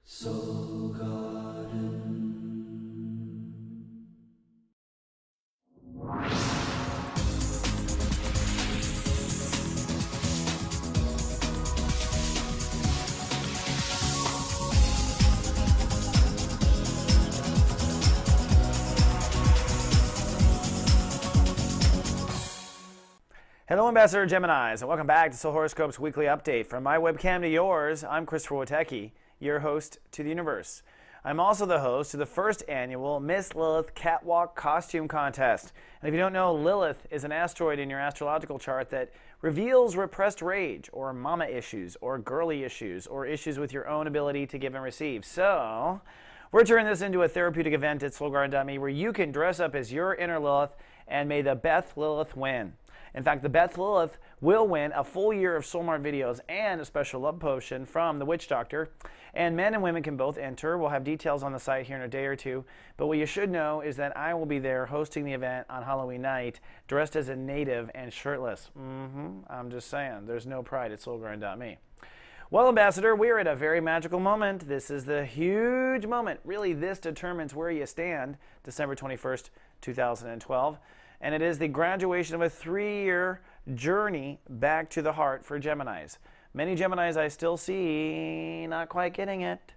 Soul Garden. Hello, Ambassador Geminis, and welcome back to Soul Horoscope's weekly update. From my webcam to yours, I'm Christopher Witecki, your host to the universe. I'm also the host of the first annual Miss Lilith Catwalk Costume Contest. And if you don't know, Lilith is an asteroid in your astrological chart that reveals repressed rage, or mama issues, or girly issues, or issues with your own ability to give and receive. So, we're turning this into a therapeutic event at SoulGarden.me where you can dress up as your inner Lilith, and may the Beth Lilith win. In fact, the Beth Lilith will win a full year of Soulmart videos and a special love potion from the Witch Doctor. And men and women can both enter. We'll have details on the site here in a day or two. But what you should know is that I will be there hosting the event on Halloween night, dressed as a native and shirtless. I'm just saying, there's no pride at SoulGarden.me. Well, Ambassador, we're at a very magical moment. This is the huge moment. Really, this determines where you stand, December 21st, 2012. And it is the graduation of a 3-year journey back to the heart for Geminis. Many Geminis I still see not quite getting it.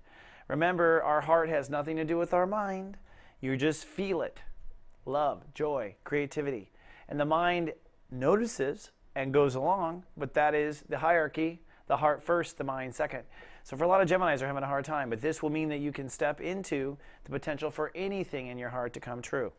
Remember, our heart has nothing to do with our mind. You just feel it. Love, joy, creativity. And the mind notices and goes along, but that is the hierarchy. The heart first, the mind second. So for a lot of Geminis are having a hard time, but this will mean that you can step into the potential for anything in your heart to come true.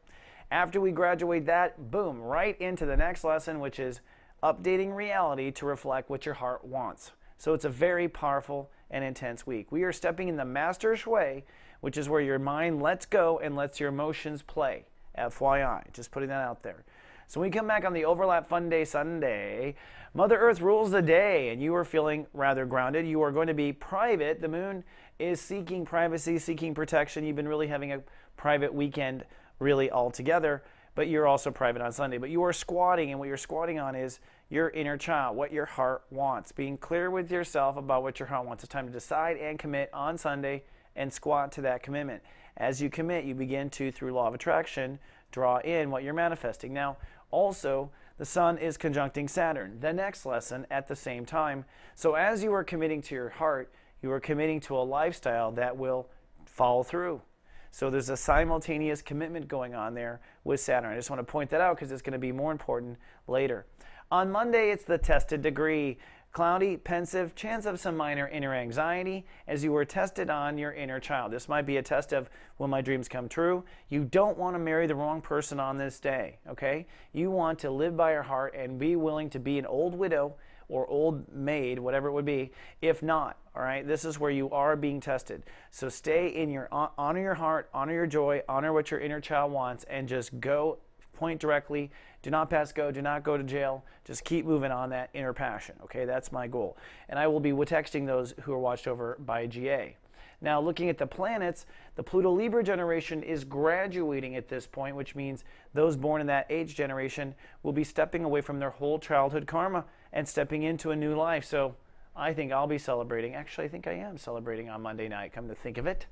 After we graduate that, boom, right into the next lesson, which is updating reality to reflect what your heart wants. So it's a very powerful and intense week. We are stepping in the master shui, which is where your mind lets go and lets your emotions play. FYI, just putting that out there. So when we come back on the Overlap Fun Day Sunday, Mother Earth rules the day and you are feeling rather grounded. You are going to be private. The moon is seeking privacy, seeking protection. You've been really having a private weekend really all together, but you're also private on Sunday. But you are squatting, and what you're squatting on is your inner child, what your heart wants. Being clear with yourself about what your heart wants. It's time to decide and commit on Sunday and squat to that commitment. As you commit, you begin to, through law of attraction, draw in what you're manifesting. Now, also, the sun is conjuncting Saturn, the next lesson at the same time. So as you are committing to your heart, you are committing to a lifestyle that will follow through. So there's a simultaneous commitment going on there with Saturn. I just want to point that out because it's going to be more important later. On Monday, it's the tested degree. Cloudy, pensive, chance of some minor inner anxiety as you were tested on your inner child. This might be a test of, will my dreams come true? You don't want to marry the wrong person on this day, okay? You want to live by your heart and be willing to be an old widow or old maid, whatever it would be, if not, all right? This is where you are being tested. So stay in your, honor your heart, honor your joy, honor what your inner child wants, and just go, point directly. Do not pass go, do not go to jail. Just keep moving on that inner passion, okay? That's my goal. And I will be texting those who are watched over by GA. Now, looking at the planets, the Pluto Libra generation is graduating at this point, which means those born in that age generation will be stepping away from their whole childhood karma and stepping into a new life. So I think I'll be celebrating. Actually, I think I am celebrating on Monday night, come to think of it.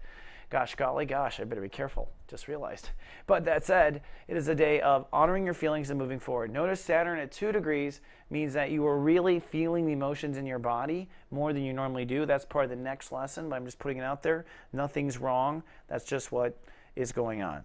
Gosh, golly, gosh, I better be careful. Just realized. But that said, it is a day of honoring your feelings and moving forward. Notice Saturn at 2 degrees means that you are really feeling the emotions in your body more than you normally do. That's part of the next lesson, but I'm just putting it out there. Nothing's wrong. That's just what is going on.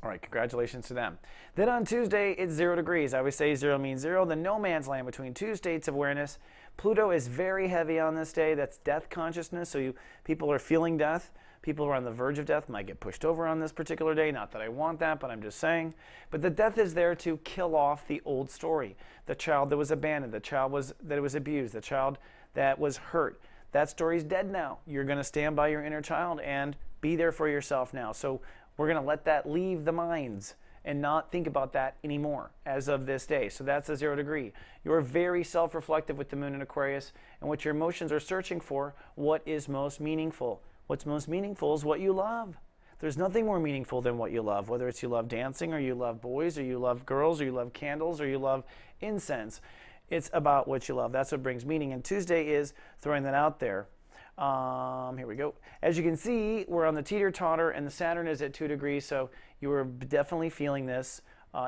All right, congratulations to them. Then on Tuesday, it's 0 degrees. I always say 0 means 0, the no man's land between two states of awareness. Pluto is very heavy on this day. That's death consciousness. So people are feeling death. People who are on the verge of death might get pushed over on this particular day. Not that I want that, but I'm just saying. But the death is there to kill off the old story. The child that was abandoned, the child that was abused, the child that was hurt. That story's dead now. You're going to stand by your inner child and be there for yourself now. So we're going to let that leave the minds and not think about that anymore as of this day. So that's a 0 degree. You're very self-reflective with the moon in Aquarius, and what your emotions are searching for, what is most meaningful. What's most meaningful is what you love. There's nothing more meaningful than what you love, whether it's you love dancing or you love boys or you love girls or you love candles or you love incense. It's about what you love. That's what brings meaning. And Tuesday is throwing that out there. Here we go. As you can see, we're on the teeter-totter, and the Saturn is at 2 degrees, so you are definitely feeling this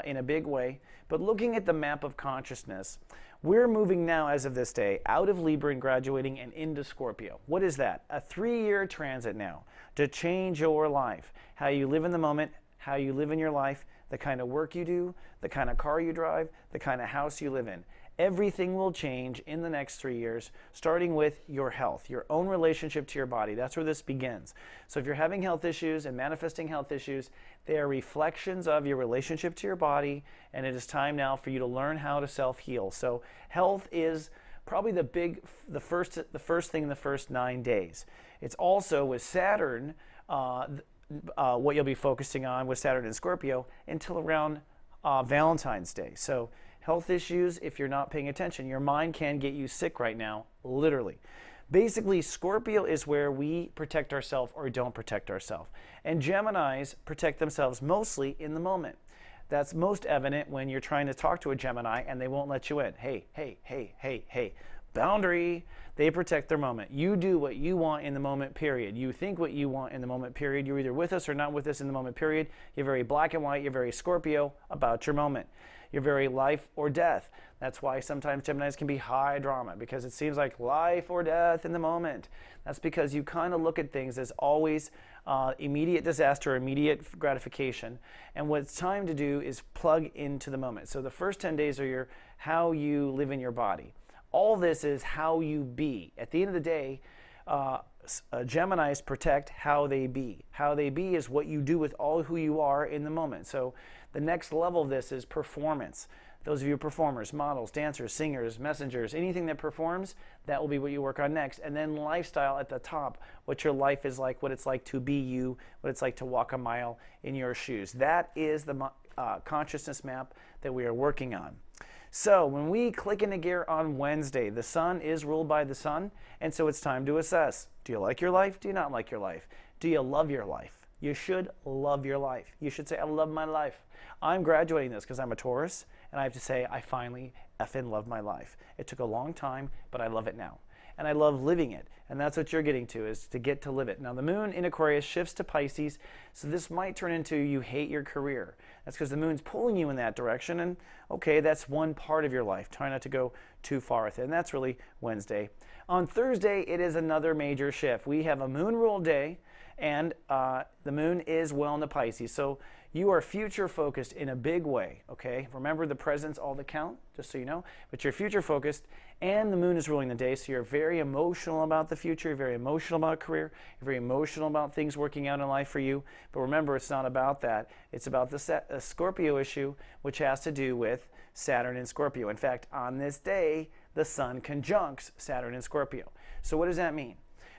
in a big way. But looking at the map of consciousness, we're moving now, as of this day, out of Libra and graduating and into Scorpio. What is that? A 3-year transit now to change your life, how you live in the moment, how you live in your life, the kind of work you do, the kind of car you drive, the kind of house you live in. Everything will change in the next 3 years, starting with your health, your own relationship to your body. That's where this begins. So if you're having health issues and manifesting health issues, they are reflections of your relationship to your body, and it is time now for you to learn how to self-heal. So health is probably the first thing in the first 9 days. It's also with Saturn, what you'll be focusing on with Saturn and Scorpio until around Valentine's Day. So health issues, if you're not paying attention, your mind can get you sick right now, literally. Basically, Scorpio is where we protect ourselves or don't protect ourselves. And Geminis protect themselves mostly in the moment. That's most evident when you're trying to talk to a Gemini and they won't let you in. Hey, hey, hey, hey, hey. Boundary. They protect their moment. You do what you want in the moment, period. You think what you want in the moment, period. You're either with us or not with us in the moment, period. You're very black and white. You're very Scorpio about your moment. You're very life or death. That's why sometimes Geminis can be high drama, because it seems like life or death in the moment. That's because you kind of look at things as always immediate disaster, immediate gratification. And what it's time to do is plug into the moment. So the first 10 days are how you live in your body. All this is how you be. At the end of the day, Geminis protect how they be. How they be is what you do with all who you are in the moment. So the next level of this is performance. Those of you performers, models, dancers, singers, messengers, anything that performs, that will be what you work on next. And then lifestyle at the top, what your life is like, what it's like to be you, what it's like to walk a mile in your shoes. That is the consciousness map that we are working on. So when we click into gear on Wednesday, the sun is ruled by the sun, and so it's time to assess. Do you like your life? Do you not like your life? Do you love your life? You should love your life. You should say, I love my life. I'm graduating this because I'm a Taurus, and I have to say, I finally effing love my life. It took a long time, but I love it now. And I love living it. And that's what you're getting to, is to get to live it. Now, the moon in Aquarius shifts to Pisces, so this might turn into you hate your career. That's because the moon's pulling you in that direction, and okay, that's one part of your life. Try not to go too far with it, and that's really Wednesday. On Thursday, it is another major shift. We have a moon ruled day, and the moon is well into Pisces. So you are future focused in a big way, okay? Remember, the present's all that count, just so you know, but you're future focused, and the moon is ruling the day, so you're very emotional about the future, you're very emotional about career, you're very emotional about things working out in life for you. But remember, it's not about that. It's about the Scorpio issue, which has to do with Saturn and Scorpio. In fact, on this day, the sun conjuncts Saturn and Scorpio. So what does that mean?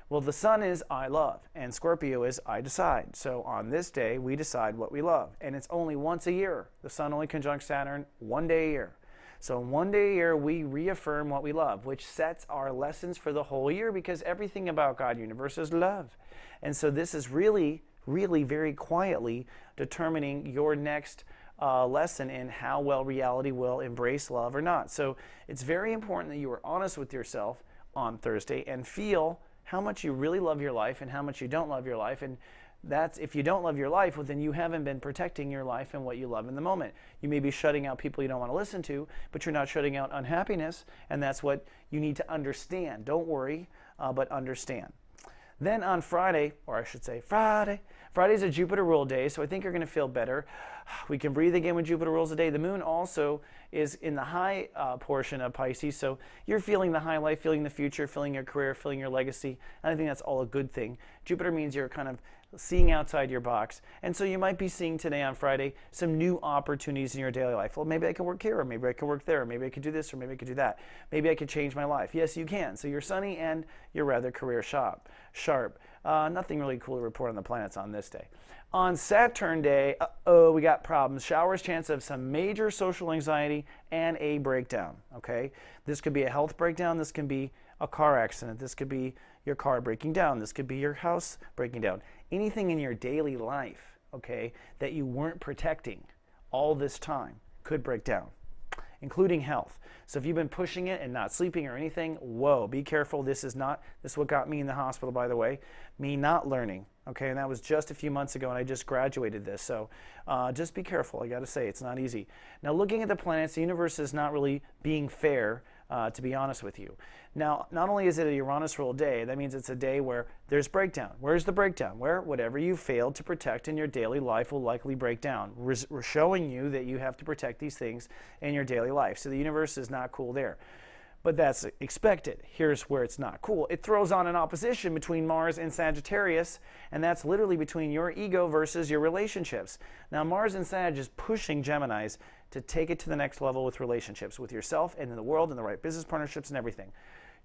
Well, the sun is I love, and Scorpio is I decide. So on this day, we decide what we love. And it's only once a year. The sun only conjuncts Saturn 1 day a year. So 1 day a year, we reaffirm what we love, which sets our lessons for the whole year, because everything about God universe is love. And so this is really, really very quietly determining your next lesson in how well reality will embrace love or not. So it's very important that you are honest with yourself on Thursday and feel how much you really love your life and how much you don't love your life. And that's, if you don't love your life, well, then you haven't been protecting your life and what you love in the moment. You may be shutting out people you don't want to listen to, but you're not shutting out unhappiness, and that's what you need to understand. Don't worry, but understand. Then on Friday, or I should say Friday's a Jupiter rule day, so I think you're going to feel better. We can breathe again when Jupiter rules the day. The moon also is in the high portion of Pisces, so you're feeling the high life, feeling the future, feeling your career, feeling your legacy, and I think that's all a good thing. Jupiter means you're kind of seeing outside your box, and so you might be seeing today on Friday some new opportunities in your daily life. Well, maybe I can work here, or maybe I can work there, or maybe I could do this, or maybe I could do that. Maybe I could change my life. Yes, you can. So you're sunny and you're rather career sharp. Nothing really cool to report on the planets on this day. On Saturn Day, we got problems. Showers, chance of some major social anxiety and a breakdown, okay? This could be a health breakdown. This can be a car accident. This could be your car breaking down. This could be your house breaking down. Anything in your daily life, okay, that you weren't protecting all this time could break down. including health. So if you've been pushing it and not sleeping or anything, whoa, be careful. This is what got me in the hospital, by the way, me not learning. Okay, and that was just a few months ago, and I just graduated this. So just be careful. I got to say, it's not easy. Now, looking at the planets, the universe is not really being fair, to be honest with you. Now, not only is it a Uranus ruled day, that means it's a day where there's breakdown. Where's the breakdown? Where whatever you failed to protect in your daily life will likely break down. We're showing you that you have to protect these things in your daily life. So the universe is not cool there. But that's expected. Here's where it's not cool. It throws on an opposition between Mars and Sagittarius, and that's literally between your ego versus your relationships. Now, Mars and Sag is pushing Geminis to take it to the next level with relationships, with yourself and in the world and the right business partnerships and everything.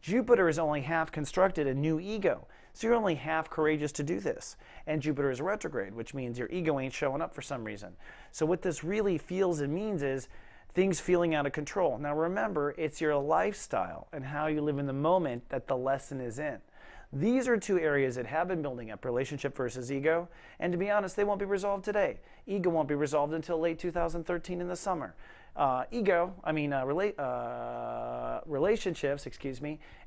Jupiter is only half constructed a new ego, so you're only half courageous to do this. And Jupiter is retrograde, which means your ego ain't showing up for some reason. So what this really feels and means is things feeling out of control. Now remember, it's your lifestyle and how you live in the moment that the lesson is in. These are two areas that have been building up, relationship versus ego, and to be honest, they won't be resolved today. Ego won't be resolved until late 2013 in the summer. Relationships,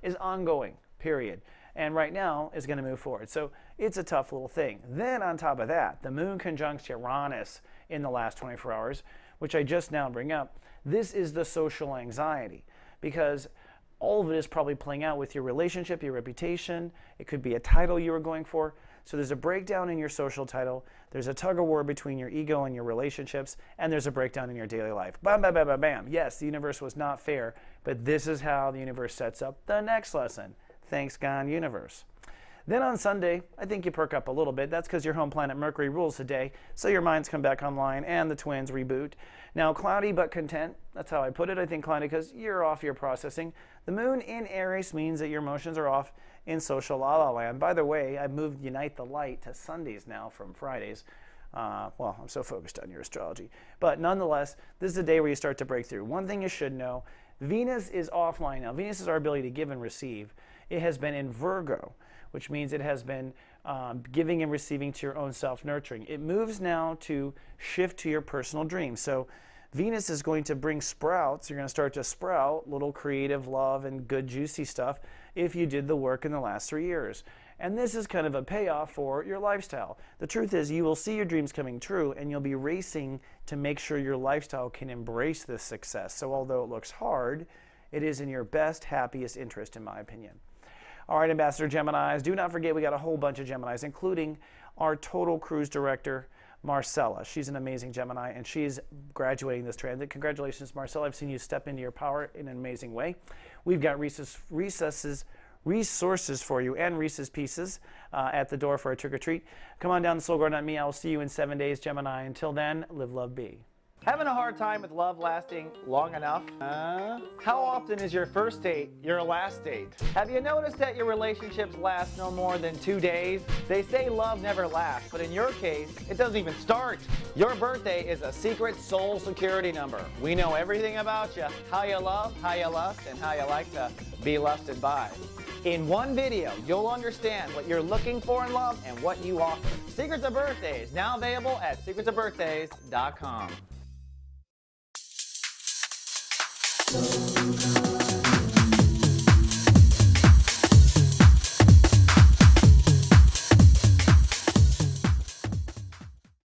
is ongoing, period. And right now is going to move forward. So it's a tough little thing. Then on top of that, the moon conjuncts Uranus in the last 24 hours, which I just now bring up. This is the social anxiety, because all of it is probably playing out with your relationship, your reputation. It could be a title you were going for. So there's a breakdown in your social title. There's a tug of war between your ego and your relationships, and there's a breakdown in your daily life. Bam, bam, bam, bam, bam. Yes, the universe was not fair, but this is how the universe sets up the next lesson. Thanks, God, universe. Then on Sunday, I think you perk up a little bit. That's because your home planet Mercury rules today, so your minds come back online and the twins reboot. Now, cloudy but content. That's how I put it. I think cloudy because you're off your processing. The moon in Aries means that your emotions are off in social la-la land. By the way, I've moved Unite the Light to Sundays now from Fridays. Well, I'm so focused on your astrology. But nonetheless, this is a day where you start to break through. One thing you should know, Venus is offline now. Venus is our ability to give and receive. It has been in Virgo, which means it has been giving and receiving to your own self-nurturing. It moves now to shift to your personal dreams. So Venus is going to bring sprouts. You're going to start to sprout little creative love and good juicy stuff if you did the work in the last 3 years. And this is kind of a payoff for your lifestyle. The truth is you will see your dreams coming true, and you'll be racing to make sure your lifestyle can embrace this success. So although it looks hard, it is in your best, happiest interest, in my opinion. All right, Ambassador Geminis, do not forget we got a whole bunch of Geminis, including our total cruise director, Marcella. She's an amazing Gemini, and she's graduating this transit. Congratulations, Marcella. I've seen you step into your power in an amazing way. We've got resources for you and Reese's Pieces at the door for a trick-or-treat. Come on down to SoulGarden.me. I will see you in 7 days, Gemini. Until then, live, love, be. Having a hard time with love lasting long enough? How often is your first date your last date? Have you noticed that your relationships last no more than 2 days? They say love never lasts, but in your case, it doesn't even start. Your birthday is a secret soul security number. We know everything about you, how you love, how you lust, and how you like to be lusted by. In one video, you'll understand what you're looking for in love and what you offer. Secrets of Birthdays, now available at secretsofbirthdays.com.